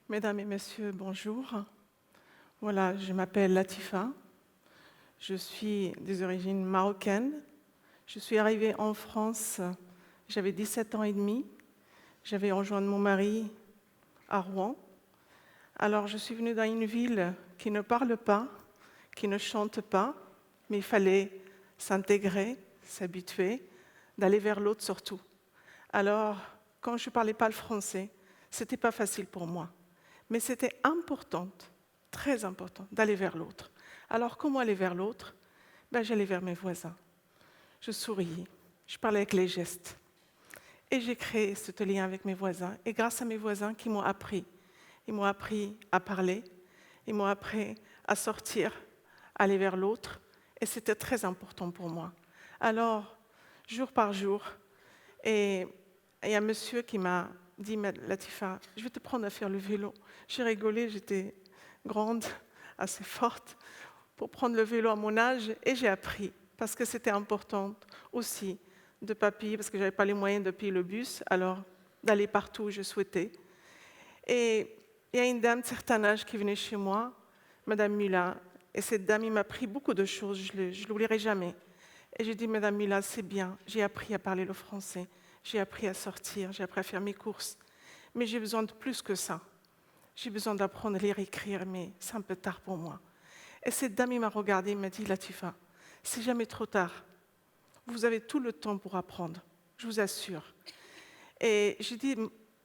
Mesdames et messieurs, bonjour. Voilà, je m'appelle Latifa. Je suis des origines marocaines. Je suis arrivée en France, j'avais 17 ans et demi. J'avais rejoint mon mari à Rouen. Alors, je suis venue dans une ville qui ne parle pas, qui ne chante pas, mais il fallait s'intégrer, s'habituer, d'aller vers l'autre surtout. Alors, quand je ne parlais pas le français, ce n'était pas facile pour moi. Mais c'était important, très important, d'aller vers l'autre. Alors, comment aller vers l'autre? J'allais vers mes voisins. Je souriais, je parlais avec les gestes. Et j'ai créé ce lien avec mes voisins. Et grâce à mes voisins qui m'ont appris, ils m'ont appris à parler, ils m'ont appris à sortir, à aller vers l'autre. Et c'était très important pour moi. Alors, jour par jour, et il y a un monsieur qui m'a dit, Latifa, je vais te prendre à faire le vélo. J'ai rigolé, j'étais grande, assez forte, pour prendre le vélo à mon âge, et j'ai appris, parce que c'était important aussi de ne pas payer, parce que je n'avais pas les moyens de payer le bus, alors d'aller partout où je souhaitais. Et il y a une dame de certain âge qui venait chez moi, Madame Mula, et cette dame, il m'a appris beaucoup de choses, je ne l'oublierai jamais. Et j'ai dit, Madame Mula, c'est bien, j'ai appris à parler le français, j'ai appris à sortir, j'ai appris à faire mes courses, mais j'ai besoin de plus que ça. J'ai besoin d'apprendre à lire et écrire, mais c'est un peu tard pour moi. Et cette dame, il m'a regardée, il m'a dit, Latifa, c'est jamais trop tard. Vous avez tout le temps pour apprendre, je vous assure. Et j'ai dit,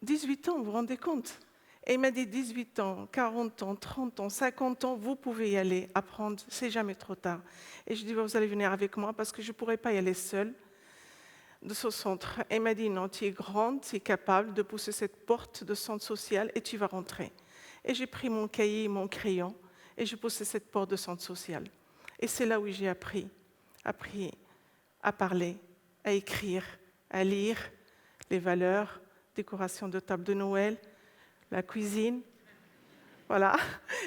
18 ans, vous vous rendez compte? Et il m'a dit, 18 ans, 40 ans, 30 ans, 50 ans, vous pouvez y aller, apprendre, c'est jamais trop tard. Et je dis, vous allez venir avec moi parce que je ne pourrais pas y aller seule de ce centre. Et il m'a dit, non, tu es grande, tu es capable de pousser cette porte de centre social et tu vas rentrer. Et j'ai pris mon cahier et mon crayon et j'ai poussé cette porte de centre social. Et c'est là où j'ai appris à parler, à écrire, à lire les valeurs, décoration de table de Noël, la cuisine, voilà,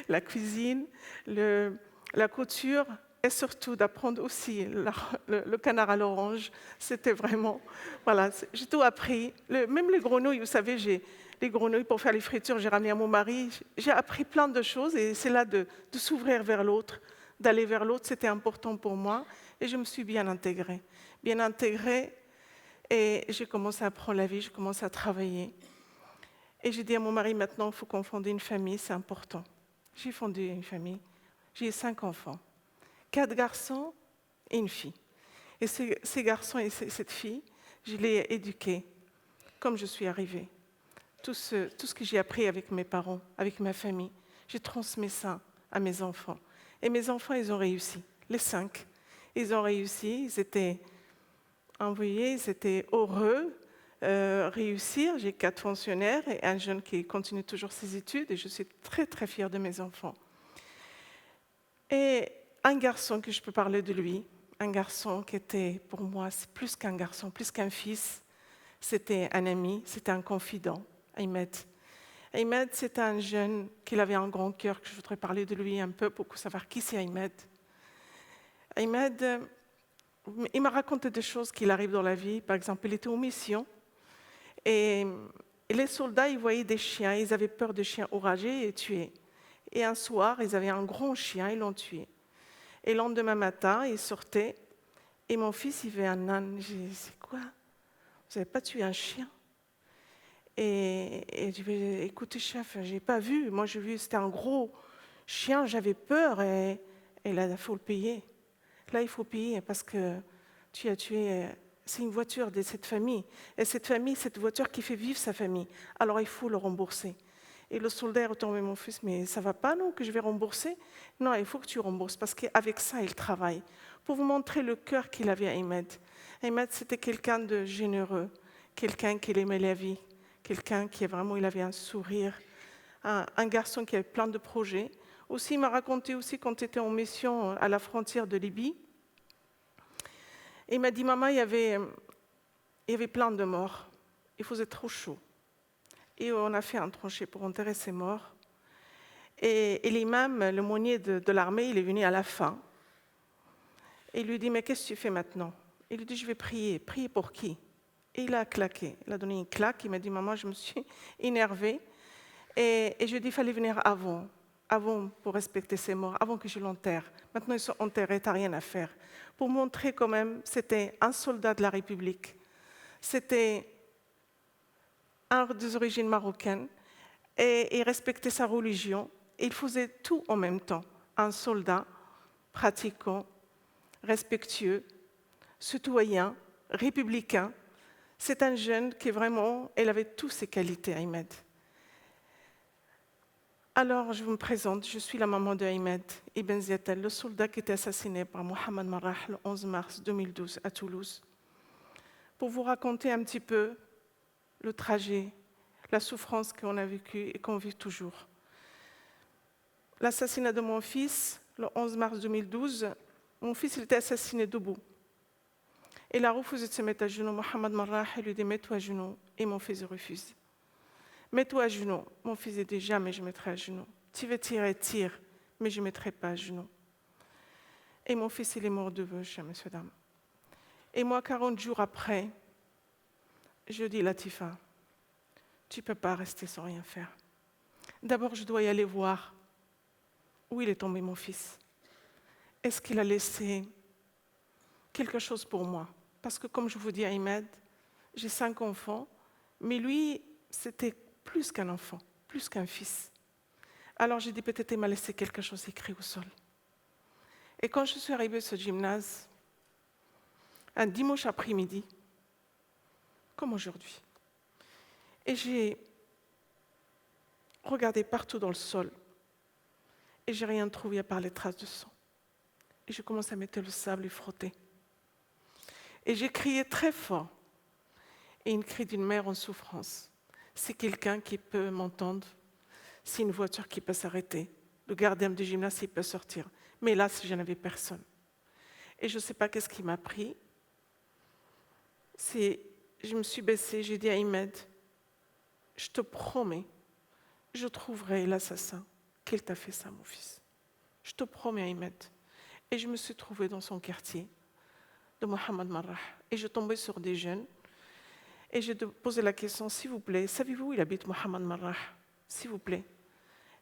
la cuisine, la couture, et surtout d'apprendre aussi le canard à l'orange. C'était vraiment, voilà, j'ai tout appris. Même les grenouilles, vous savez, les grenouilles pour faire les fritures, j'ai ramené à mon mari. J'ai appris plein de choses et c'est là de s'ouvrir vers l'autre, d'aller vers l'autre, c'était important pour moi. Et je me suis bien intégrée. Et j'ai commencé à prendre la vie, j'ai commencé à travailler. Et j'ai dit à mon mari, maintenant, il faut qu'on fonde une famille, c'est important. J'ai fondé une famille, j'ai 5 enfants, 4 garçons et une fille. Et ces garçons et cette fille, je les ai éduqués comme je suis arrivée. Tout ce que j'ai appris avec mes parents, avec ma famille, j'ai transmis ça à mes enfants. Et mes enfants, ils ont réussi, les 5. Ils ont réussi, ils étaient envoyés, ils étaient heureux, réussir. J'ai 4 fonctionnaires et un jeune qui continue toujours ses études et je suis très très fière de mes enfants. Et un garçon que je peux parler de lui, un garçon qui était pour moi plus qu'un garçon, plus qu'un fils, c'était un ami, c'était un confident, Ahmed. Ahmed, c'est un jeune qui avait un grand cœur, que je voudrais parler de lui un peu pour savoir qui c'est Ahmed. Ahmed, il m'a raconté des choses qui arrivent dans la vie. Par exemple, il était en mission et les soldats, ils voyaient des chiens, ils avaient peur de chiens enragés et tués. Et un soir, ils avaient un grand chien, ils l'ont tué. Et le lendemain matin, ils sortaient et mon fils, il avait un âne. J'ai dit, c'est quoi? Vous n'avez pas tué un chien? Et je dis, écoutez, chef, je n'ai pas vu. Moi, j'ai vu, c'était un gros chien, j'avais peur et là, il faut le payer. Là, il faut payer parce que tu as tué. C'est une voiture de cette famille. Et cette famille, cette voiture qui fait vivre sa famille. Alors, il faut le rembourser. Et le soldat est retourné, mon fils, mais ça ne va pas, non, que je vais rembourser? Non, il faut que tu rembourses parce qu'avec ça, il travaille. Pour vous montrer le cœur qu'il avait à Ahmed. Ahmed, c'était quelqu'un de généreux, quelqu'un qui aimait la vie, quelqu'un qui vraiment, il avait un sourire, un garçon qui avait plein de projets. Aussi, il m'a raconté aussi quand il était en mission à la frontière de Libye. Il m'a dit, maman, il y avait plein de morts. Il faisait trop chaud. Et on a fait un tranchée pour enterrer ces morts. Et l'imam, le meunier de l'armée, il est venu à la fin. Et il lui dit, mais qu'est-ce que tu fais maintenant? Il lui dit, je vais prier. Prier pour qui? Et il a claqué. Il a donné une claque. Il m'a dit, maman, je me suis énervée. Et je dis qu'il fallait venir avant pour respecter ces morts, avant que je l'enterre. Maintenant, ils sont enterrés, tu n'as rien à faire. Pour montrer quand même, c'était un soldat de la République. C'était un des origines marocaines et il respectait sa religion. Et il faisait tout en même temps. Un soldat pratiquant, respectueux, citoyen, républicain. C'est un jeune qui vraiment, elle avait toutes ces qualités, Ahmed. Alors, je me présente, je suis la maman de Ahmed Ibn Ziatel, le soldat qui était assassiné par Mohamed Marrah le 11 mars 2012 à Toulouse. Pour vous raconter un petit peu le trajet, la souffrance qu'on a vécue et qu'on vit toujours. L'assassinat de mon fils, le 11 mars 2012, mon fils il était assassiné debout. Il a refusé de se mettre à genoux. Mohamed Marrah lui dit « mets-toi à genoux » et mon fils refuse. « Mets-toi à genoux ». Mon fils dit « jamais je mettrai à genoux. Tu veux tirer, tire, mais je ne mettrai pas à genoux. » Et mon fils il est mort de veuve, messieurs, dames. Et moi, 40 jours après, je dis « Latifa, tu ne peux pas rester sans rien faire. D'abord, je dois y aller voir où il est tombé mon fils. Est-ce qu'il a laissé quelque chose pour moi? Parce que comme je vous dis, Ahmed, j'ai 5 enfants, mais lui, c'était plus qu'un enfant, plus qu'un fils. Alors j'ai dit, peut-être il m'a laissé quelque chose écrit au sol. Et quand je suis arrivée à ce gymnase, un dimanche après-midi, comme aujourd'hui, et j'ai regardé partout dans le sol, et j'ai rien trouvé à part les traces de sang. Et je commence à mettre le sable et frotter. Et j'ai crié très fort. Et une cri d'une mère en souffrance. C'est quelqu'un qui peut m'entendre. C'est une voiture qui peut s'arrêter. Le gardien du gymnase, il peut sortir. Mais là, je n'avais personne. Et je ne sais pas qu'est-ce qui m'a pris. Je me suis baissée, j'ai dit à Ahmed, je te promets, je trouverai l'assassin. Qu'il t'a fait ça, mon fils? Je te promets, Ahmed. Et je me suis trouvée dans son quartier de Mohamed Marrah. Et je tombais sur des jeunes. Et je posais la question, s'il vous plaît, savez-vous où il habite Mohamed Marrah? S'il vous plaît.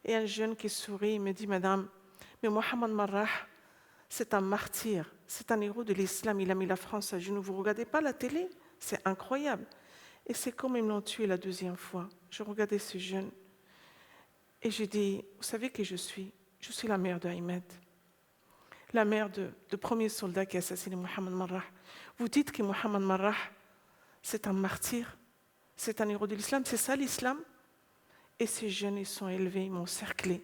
Et un jeune qui sourit, il me dit, madame, mais Mohamed Marrah, c'est un martyr, c'est un héros de l'islam, il a mis la France à genoux. Vous ne regardez pas la télé? C'est incroyable. Et c'est comme ils l'ont tué la 2e fois. Je regardais ce jeune et j'ai dit, vous savez qui je suis? Je suis la mère de Ahmed, la mère du premier soldat qui a assassiné Mohamed Marrah. Vous dites que Mohamed Marrah, c'est un martyr, c'est un héros de l'islam, c'est ça l'islam? Et ces jeunes, ils sont élevés, ils m'ont cerclé.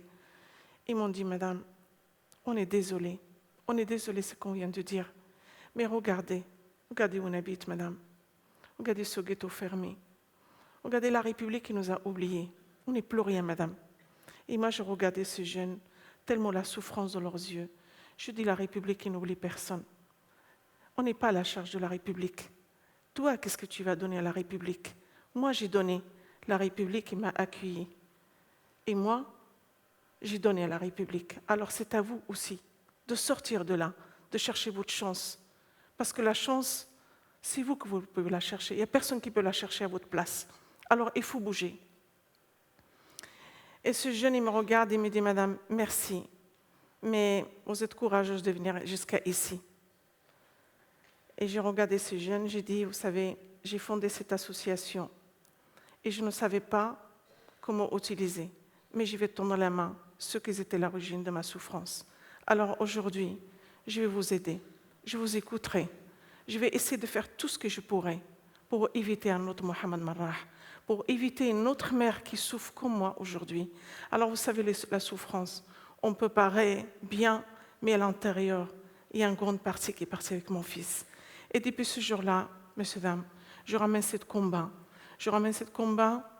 Ils m'ont dit, madame, on est désolé ce qu'on vient de dire. Mais regardez où on habite, madame. Regardez ce ghetto fermé. Regardez la République qui nous a oubliés. On n'est plus rien, madame. Et moi, je regardais ces jeunes, tellement la souffrance dans leurs yeux. Je dis, la République qui n'oublie personne. On n'est pas à la charge de la République. Toi, qu'est-ce que tu vas donner à la République? Moi, j'ai donné. La République m'a accueilli. Et moi, j'ai donné à la République. Alors c'est à vous aussi de sortir de là, de chercher votre chance. Parce que la chance, c'est vous que vous pouvez la chercher. Il n'y a personne qui peut la chercher à votre place. Alors il faut bouger. Et ce jeune, il me regarde et me dit, madame, merci, mais vous êtes courageuse de venir jusqu'à ici. Et j'ai regardé ce jeune, j'ai dit, vous savez, j'ai fondé cette association et je ne savais pas comment utiliser, mais je vais tendre la main ceux qui étaient l'origine de ma souffrance. Alors aujourd'hui, je vais vous aider, je vous écouterai, je vais essayer de faire tout ce que je pourrai pour éviter un autre Mohamed Marrah, pour éviter une autre mère qui souffre comme moi aujourd'hui. Alors vous savez, la souffrance, on peut paraître bien, mais à l'intérieur, il y a une grande partie qui est partie avec mon fils. Et depuis ce jour-là, messieurs, dames, je ramène ce combat. Je ramène ce combat,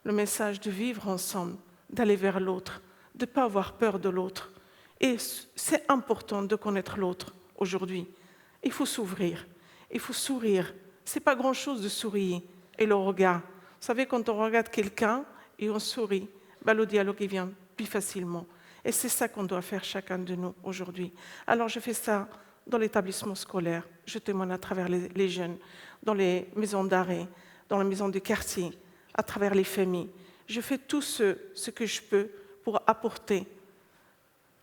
le message de vivre ensemble, d'aller vers l'autre, de ne pas avoir peur de l'autre. Et c'est important de connaître l'autre aujourd'hui. Il faut s'ouvrir, il faut sourire. Ce n'est pas grand-chose de sourire et le regard. Vous savez, quand on regarde quelqu'un et on sourit, le dialogue il vient plus facilement. Et c'est ça qu'on doit faire chacun de nous aujourd'hui. Alors je fais ça dans l'établissement scolaire, je témoigne à travers les jeunes, dans les maisons d'arrêt, dans les maisons de quartier, à travers les familles. Je fais tout ce que je peux pour apporter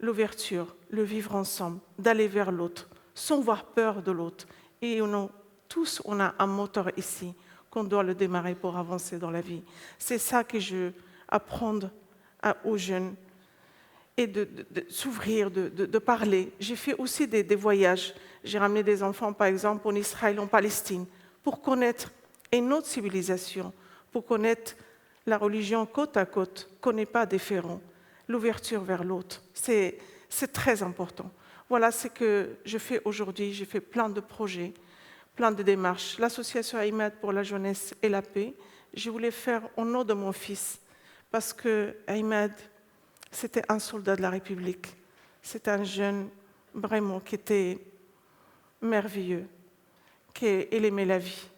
l'ouverture, le vivre ensemble, d'aller vers l'autre, sans avoir peur de l'autre. Et tous, on a un moteur ici qu'on doit le démarrer pour avancer dans la vie. C'est ça que je apprends aux jeunes et de s'ouvrir, de parler. J'ai fait aussi des voyages. J'ai ramené des enfants, par exemple, en Israël, en Palestine, pour connaître une autre civilisation, pour connaître la religion côte à côte, qu'on n'est pas différent. L'ouverture vers l'autre, c'est très important. Voilà ce que je fais aujourd'hui. J'ai fait plein de projets, plein de démarches. L'association Ahmed pour la jeunesse et la paix, je voulais faire au nom de mon fils, parce que Ahmed, c'était un soldat de la République. C'était un jeune vraiment qui était merveilleux, qu'il aimait la vie,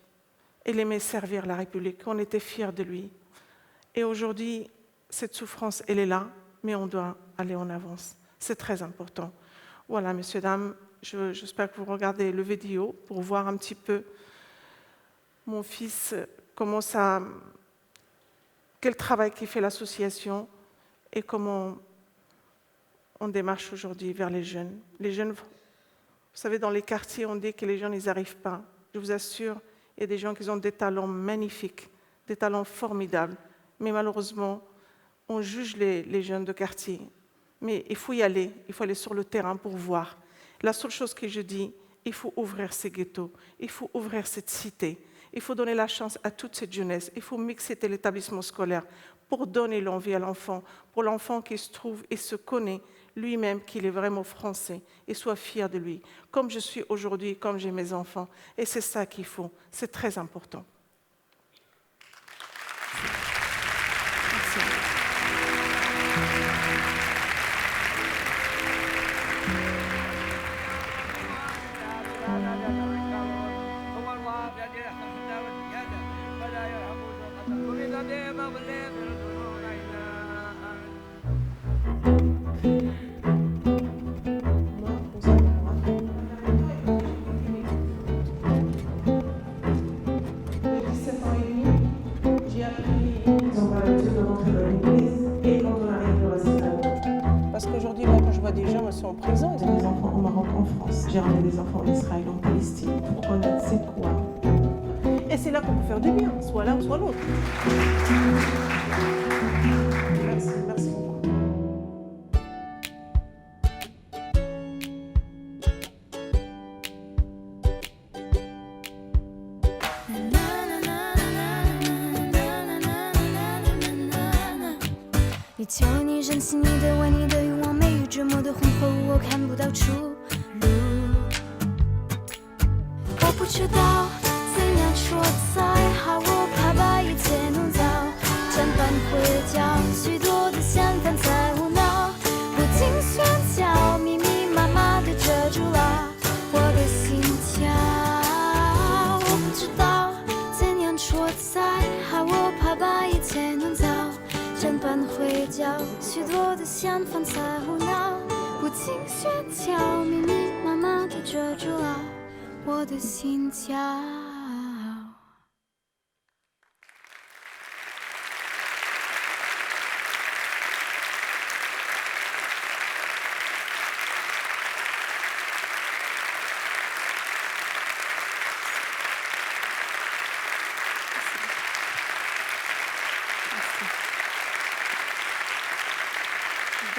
il aimait servir la République, on était fiers de lui. Et aujourd'hui, cette souffrance, elle est là, mais on doit aller en avance. C'est très important. Voilà, messieurs, dames, j'espère que vous regardez le vidéo pour voir un petit peu mon fils, quel travail qu'il fait l'association et comment on démarche aujourd'hui vers les jeunes. Les jeunes, vous savez, dans les quartiers, on dit que les jeunes, ils n'arrivent pas. Je vous assure, il y a des gens qui ont des talents magnifiques, des talents formidables. Mais malheureusement, on juge les jeunes de quartier. Mais il faut y aller, il faut aller sur le terrain pour voir. La seule chose que je dis, il faut ouvrir ces ghettos, il faut ouvrir cette cité, il faut donner la chance à toute cette jeunesse, il faut mixer l'établissement scolaire pour donner l'envie à l'enfant, pour l'enfant qui se trouve et se connaît lui-même qu'il est vraiment français et soit fier de lui, comme je suis aujourd'hui, comme j'ai mes enfants. Et c'est ça qu'il faut, c'est très important. Merci. Parce qu'aujourd'hui, moi, quand je vois des gens, ils sont en prison, ils ont des enfants au Maroc, en France. J'ai ramené des enfants en Israël, en Palestine, pour connaître c'est quoi. Et c'est là qu'on peut faire du bien, soit l'un, soit l'autre. Merci, merci beaucoup.你求你任性，你的爱，你的欲望，美与折磨的混合物，我看不到出路。我不知道怎样说才好，我怕把一切弄糟，全搬回家，许多的想法在无脑，不停喧嚣，密密麻麻的遮住了我的心跳。我不知道怎样说才好，我怕把一切弄糟。全搬回家，许多的想法在胡闹，不停喧嚣，密密麻麻地遮住了我的心跳。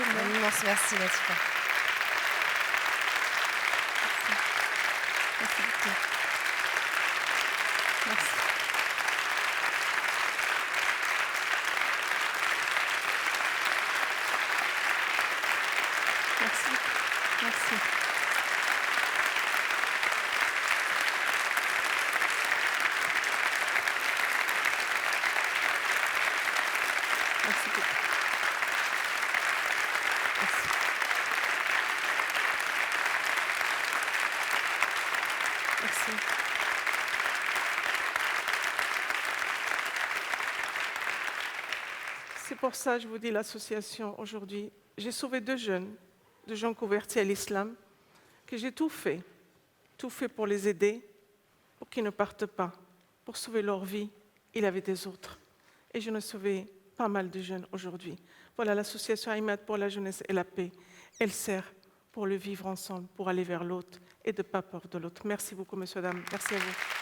Un immense merci, Latifa. Merci beaucoup. Merci. Merci. Merci. Merci beaucoup. Merci. Merci. C'est pour ça que je vous dis l'association aujourd'hui. J'ai sauvé deux gens convertis à l'islam, que j'ai tout fait pour les aider, pour qu'ils ne partent pas, pour sauver leur vie. Il avait des autres. Et je ne sauvais pas mal de jeunes aujourd'hui. Voilà, l'association AIMAD pour la jeunesse et la paix, elle sert pour le vivre ensemble, pour aller vers l'autre et de ne pas peur de l'autre. Merci beaucoup, messieurs, dames. Merci à vous.